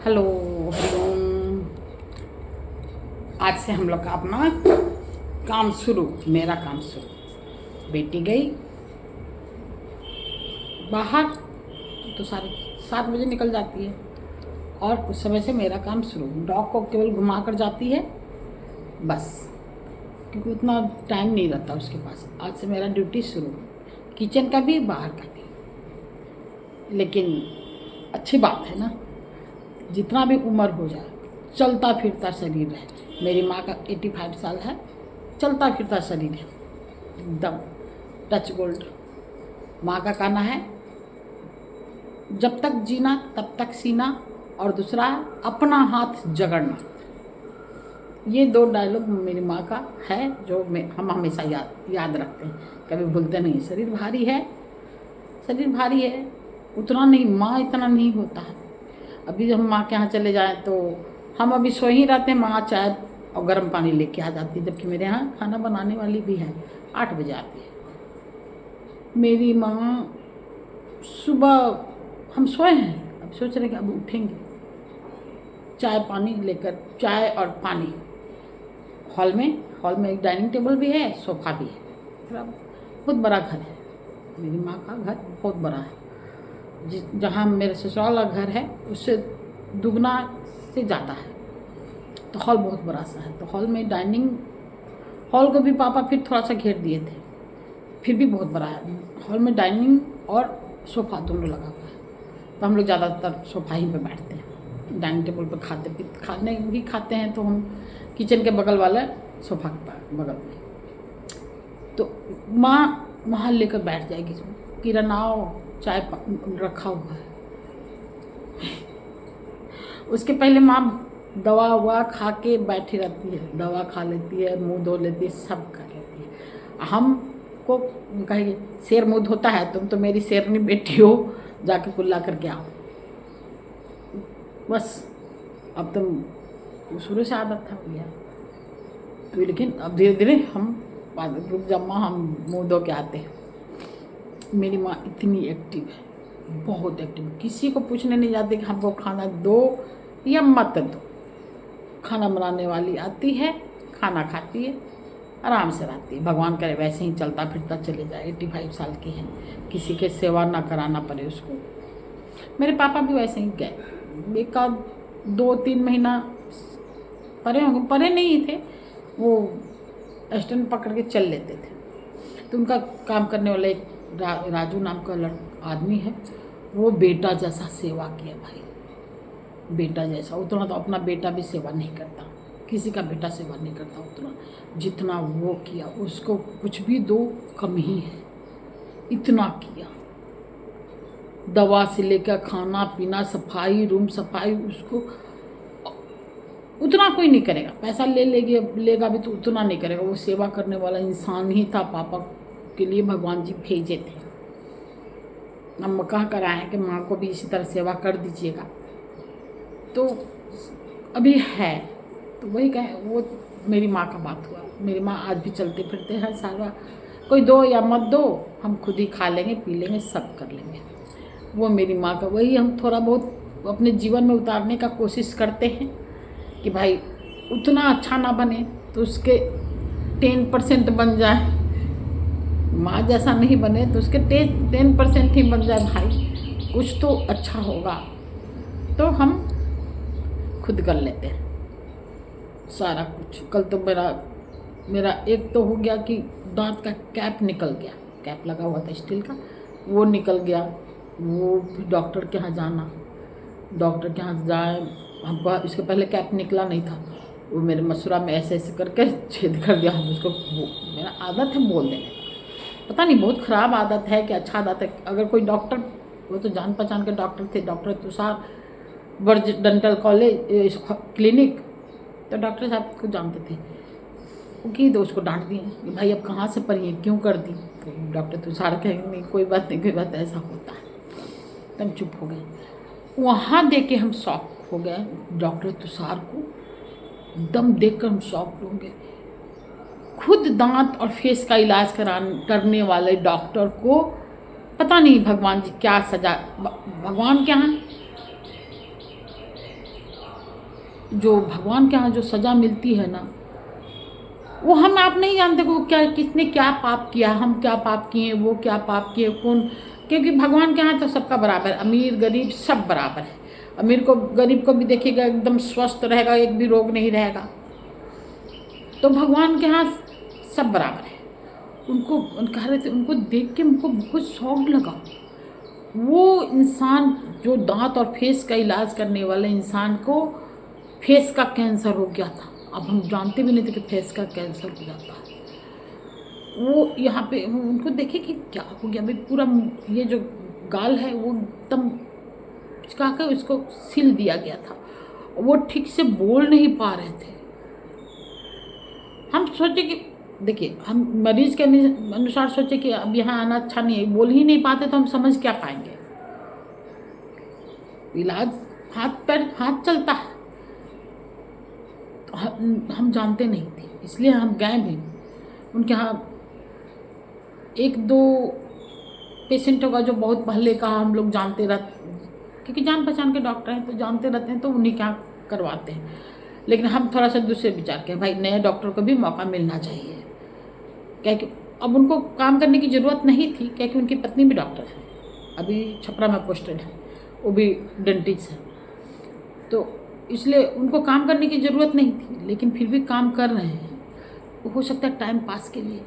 Hello Hariom. आज से हम लोग का अपना काम शुरू, मेरा काम शुरू। बेटी गई बाहर तो 7:30 निकल जाती है और उस समय से मेरा काम शुरू। डॉग को केवल घुमा कर जाती है बस, क्योंकि उतना टाइम नहीं रहता उसके पास। आज से मेरा ड्यूटी शुरू, किचन का भी बाहर का भी। लेकिन अच्छी बात है ना, जितना भी उम्र हो जाए चलता फिरता शरीर है। मेरी माँ का 85 साल है, चलता फिरता शरीर है एकदम टच गोल्ड। माँ का कहना है जब तक जीना तब तक सीना, और दूसरा अपना हाथ जगड़ना। ये 2 डायलॉग मेरी माँ का है जो हम हमेशा याद रखते हैं, कभी भूलते नहीं। शरीर भारी है, शरीर भारी है, उतना नहीं, माँ इतना नहीं होता है। अभी हम माँ के यहाँ चले जाएं तो हम अभी सो ही रहते हैं, माँ चाय और गर्म पानी लेके आ जाती है, जबकि मेरे यहाँ खाना बनाने वाली भी है। 8 बजे आती है मेरी माँ। सुबह हम सोए हैं, अब सोच रहे हैं कि अब उठेंगे, चाय पानी लेकर, चाय और पानी। हॉल में एक डाइनिंग टेबल भी है, सोफ़ा भी है। बहुत बड़ा घर है मेरी माँ का, घर बहुत बड़ा है। जहाँ मेरे ससुराल का घर है उससे दुगना से ज़्यादा है। तो हॉल बहुत बड़ा सा है। तो हॉल में डाइनिंग हॉल को भी पापा फिर थोड़ा सा घेर दिए थे, फिर भी बहुत बड़ा है। हॉल में डाइनिंग और सोफ़ा दोनों लगा हुआ है। तो हम लोग ज़्यादातर सोफ़ा ही पे बैठते हैं। डाइनिंग टेबल पर खाते हैं तो हम किचन के बगल वाला सोफ़ा के बगल में। तो माँ वहाँ लेकर बैठ जाएगी, किरण आओ चाय रखा हुआ है। उसके पहले माँ दवा ववा खा के बैठी रहती है, दवा खा लेती है, मुंह धो लेती है, सब कर लेती है। हमको कहेगी शेर मुंह धोता है, तुम तो मेरी शेरनी बेटी हो, जाके कुल्ला करके आओ। बस अब तुम शुरू से आदत था भैया। तो लेकिन अब धीरे धीरे हम रुक जा माँ, हम मुँह धो के आते हैं। मेरी माँ इतनी एक्टिव है, बहुत एक्टिव। किसी को पूछने नहीं जाती कि हमको खाना दो या मत दो। खाना बनाने वाली आती है, खाना खाती है, आराम से रहती है। भगवान करे वैसे ही चलता फिरता चले जाए। 85 साल की है, किसी के सेवा ना कराना पड़े उसको। मेरे पापा भी वैसे ही गए, एक 2-3 महीना परे होंगे, परे नहीं थे वो, स्टैंड पकड़ के चल लेते थे। तो उनका काम करने वाला एक राजू नाम का आदमी है, वो बेटा जैसा सेवा किया भाई, बेटा जैसा। उतना तो अपना बेटा भी सेवा नहीं करता, किसी का बेटा सेवा नहीं करता उतना जितना वो किया। उसको कुछ भी दो कम ही है, इतना किया। दवा से लेकर खाना पीना, सफाई, रूम सफाई, उसको उतना कोई नहीं करेगा। पैसा लेगा भी तो उतना नहीं करेगा। वो सेवा करने वाला इंसान ही था। पापा के लिए भगवान जी भेजे थे। हम कह कर आए हैं कि माँ को भी इसी तरह सेवा कर दीजिएगा। तो अभी है, तो वही कहें, वो मेरी माँ का बात हुआ। मेरी माँ आज भी चलते फिरते हैं सारा, कोई दो या मत दो, हम खुद ही खा लेंगे, पी लेंगे, सब कर लेंगे। वो मेरी माँ का, वही हम थोड़ा बहुत अपने जीवन में उतारने का कोशिश करते हैं कि भाई उतना अच्छा ना बने तो उसके 10% बन जाए। माँ जैसा नहीं बने तो उसके 10% ही बन जाए भाई, कुछ तो अच्छा होगा। तो हम खुद कर लेते हैं सारा कुछ। कल तो मेरा एक तो हो गया कि दांत का कैप निकल गया, कैप लगा हुआ था स्टील का, वो निकल गया। वो डॉक्टर के यहाँ जाना, डॉक्टर के यहाँ जाए, हमको इसके पहले कैप निकला नहीं था। वो मेरे मसूरा में ऐसे ऐसे करके छेद कर दिया। हम उसको, मेरा आदत है बोल देने का, पता नहीं बहुत ख़राब आदत है कि अच्छा आदत है। अगर कोई डॉक्टर, वो तो जान पहचान के डॉक्टर थे, doctor Tushar verge dental college clinic, तो डॉक्टर साहब को जानते थे। वो की तो उसको डांट दिए कि भाई अब कहाँ से पढ़ी है, क्यों कर दी। तो डॉक्टर तुषार कहेंगे नहीं कोई बात नहीं, कोई बात, ऐसा होता है। तब चुप हो गए। वहाँ देख के हम शॉक हो गए। डॉक्टर तुषार को दम देख कर हम शॉक हो गए। खुद दांत और फेस का इलाज करने वाले डॉक्टर को पता नहीं भगवान जी क्या सजा, भगवान के यहाँ जो भगवान के यहाँ जो सज़ा मिलती है ना, वो हम आप नहीं जानते कि वो क्या, किसने क्या पाप किया, हम क्या पाप किए, वो क्या पाप किए, कौन। क्योंकि भगवान के यहाँ तो सबका बराबर, अमीर गरीब सब बराबर है। अमीर को गरीब को भी देखिएगा एकदम स्वस्थ रहेगा, एक भी रोग नहीं रहेगा। तो भगवान के यहाँ सब बराबर है। उनको कह रहे थे, उनको देख के उनको बहुत शौक लगा। वो इंसान जो दांत और फेस का इलाज करने वाले इंसान को फेस का कैंसर हो गया था। अब हम जानते भी नहीं थे कि फेस का कैंसर हो जाता है। वो यहाँ पे उनको देखे कि क्या हो गया भाई, पूरा ये जो गाल है वो एकदम चिपका के उसको सिल दिया गया था। वो ठीक से बोल नहीं पा रहे थे। हम सोचे कि देखिए, हम मरीज के अनुसार सोचे कि अब यहाँ आना अच्छा नहीं है, बोल ही नहीं पाते तो हम समझ क्या पाएंगे। इलाज हाथ चलता है, तो हम जानते नहीं थे, इसलिए हम गए भी। उनके यहाँ एक दो पेशेंटों का जो बहुत पहले का हम लोग जानते रहते, क्योंकि जान पहचान के डॉक्टर हैं तो जानते रहते हैं, तो उन्हीं क्या करवाते हैं। लेकिन हम थोड़ा सा दूसरे विचार के, भाई नए डॉक्टर को भी मौका मिलना चाहिए। क्योंकि अब उनको काम करने की ज़रूरत नहीं थी, क्योंकि उनकी पत्नी भी डॉक्टर है, अभी छपरा में पोस्टेड है, वो भी डेंटिस्ट है। तो इसलिए उनको काम करने की ज़रूरत नहीं थी, लेकिन फिर भी काम कर रहे हैं। हो सकता है टाइम पास के लिए,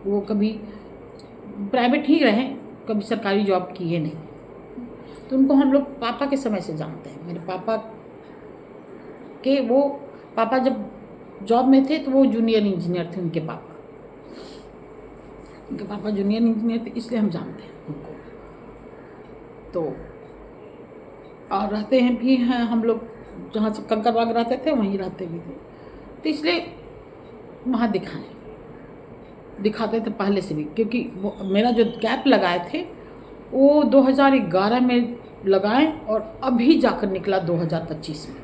वो कभी प्राइवेट ही रहे, कभी सरकारी जॉब किए नहीं। तो उनको हम लोग पापा के समय से जानते हैं। मेरे पापा के वो पापा जब जॉब में थे तो वो जूनियर इंजीनियर थे। उनके पापा जूनियर इंजीनियर थे, इसलिए हम जानते हैं उनको। तो और रहते हैं भी हैं हम लोग, जहाँ से कंकरबाग रहते थे वहीं रहते भी थे, तो इसलिए वहाँ दिखाते थे पहले से भी। क्योंकि वो मेरा जो कैप लगाए थे वो 2011 में लगाए और अभी जाकर निकला 2025 में।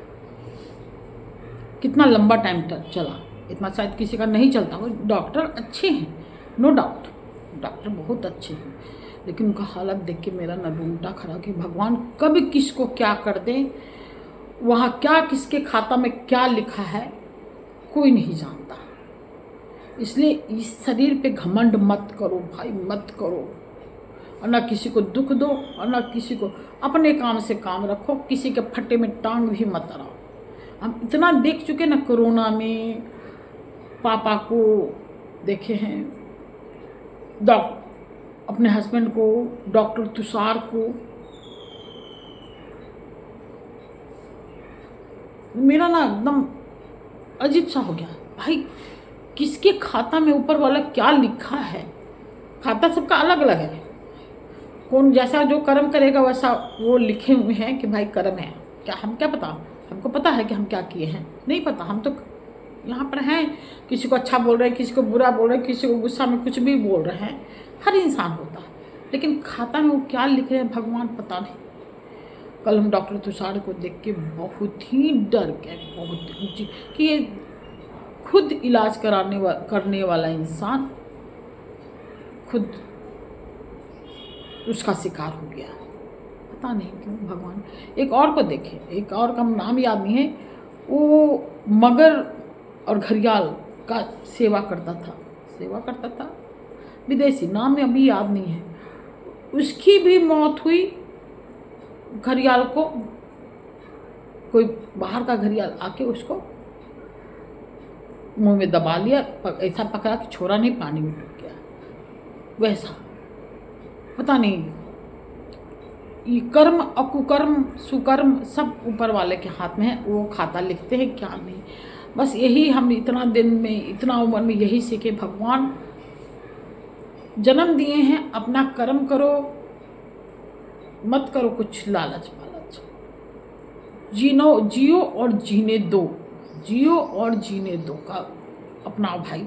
कितना लंबा टाइम चला, इतना शायद किसी का नहीं चलता हो। डॉक्टर अच्छे हैं, नो डाउट, डॉक्टर बहुत अच्छे हैं, लेकिन उनका हालत देख के मेरा न रूंगटा खड़ा कि भगवान कब किसको क्या कर दे, वहाँ क्या किसके खाता में क्या लिखा है कोई नहीं जानता। इसलिए इस शरीर पे घमंड मत करो भाई, मत करो। और ना किसी को दुख दो और ना किसी को, अपने काम से काम रखो, किसी के फट्टे में टांग भी मत अड़ाओ। हम इतना देख चुके ना, कोरोना में पापा को देखे हैं, अपने हस्बैंड को, डॉक्टर तुषार को। मेरा ना एकदम अजीब सा हो गया भाई, किसके खाता में ऊपर वाला क्या लिखा है। खाता सबका अलग अलग है, कौन जैसा जो कर्म करेगा वैसा वो लिखे हुए हैं कि भाई कर्म है। क्या हम क्या पता, हमको पता है कि हम क्या किए हैं? नहीं पता। हम तो यहाँ पर हैं, किसी को अच्छा बोल रहे हैं, किसी को बुरा बोल रहे हैं, किसी को गुस्सा में कुछ भी बोल रहे हैं, हर इंसान होता है। लेकिन खाता में वो क्या लिख रहे हैं भगवान पता नहीं। कल हम डॉक्टर तुषार को देख के बहुत ही डर गए, बहुत कि ये खुद इलाज करने वाला इंसान खुद उसका शिकार हो गया। पता नहीं क्यों भगवान। एक और को देखे, एक और का नाम याद नहीं है, वो मगर और घड़ियाल का सेवा करता था, विदेशी, नाम में अभी याद नहीं है। उसकी भी मौत हुई। घड़ियाल को कोई बाहर का घड़ियाल आके उसको मुंह में दबा लिया, ऐसा पकड़ा कि छोरा नहीं, पानी में डूब गया। वैसा पता नहीं, ये कर्म अकुकर्म सुकर्म सब ऊपर वाले के हाथ में है, वो खाता लिखते हैं क्या नहीं। बस यही हम इतना दिन में, इतना उम्र में यही सीखे, भगवान जन्म दिए हैं, अपना कर्म करो, मत करो कुछ लालच पालच। जियो और जीने दो, जियो और जीने दो का अपनाओ भाई।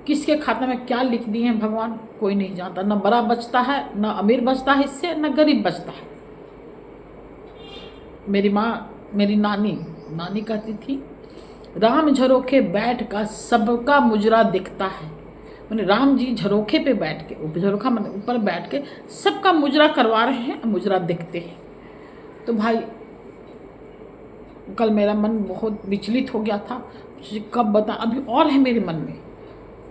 किसके खाते में क्या लिख दिए हैं भगवान कोई नहीं जानता। ना बड़ा बचता है, ना अमीर बचता है इससे, ना गरीब बचता है। मेरी नानी कहती थी, राम झरोखे बैठ का सबका मुजरा दिखता है। मैंने राम जी झरोखे पे बैठ के, झरोखा मैंने ऊपर बैठ के सबका मुजरा करवा रहे हैं, मुजरा दिखते हैं। तो भाई कल मेरा मन बहुत विचलित हो गया था, कब बताएं, अभी और है मेरे मन में,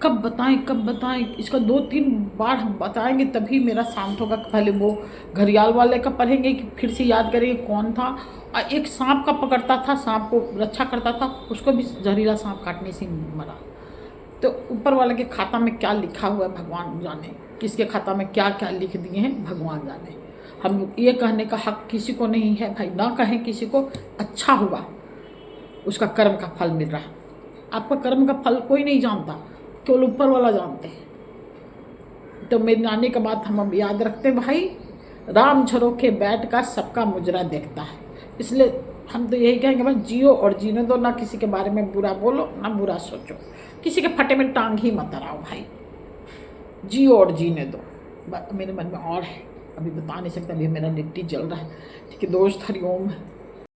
कब बताएं कब बताएं, इसका 2-3 बार हम बताएंगे तभी मेरा शांत होगा। पहले वो घड़ियाल वाले का पढ़ेंगे कि फिर से याद करेंगे कौन था, और एक सांप का पकड़ता था, सांप को रक्षा करता था, उसको भी जहरीला सांप काटने से मरा। तो ऊपर वाले के खाता में क्या लिखा हुआ है भगवान जाने, किसके खाता में क्या क्या लिख दिए हैं भगवान जाने। हम ये कहने का हक किसी को नहीं है भाई, ना कहें किसी को, अच्छा हुआ उसका कर्म का फल मिल रहा है। आपका कर्म का फल कोई नहीं जानता, केवल ऊपर वाला जानते हैं। तो मेरी नानी का बात हम अब याद रखते हैं भाई, राम झरोखे बैठ का सबका मुजरा देखता है। इसलिए हम तो यही कहेंगे भाई, जियो और जीने दो, ना किसी के बारे में बुरा बोलो ना बुरा सोचो, किसी के फटे में टांग ही मत अड़ाओ भाई, जियो और जीने दो। मेरे मन में और है, अभी बता नहीं सकता, अभी मेरा लिट्टी जल रहा है। ठीक है दोस्त, हरिओम।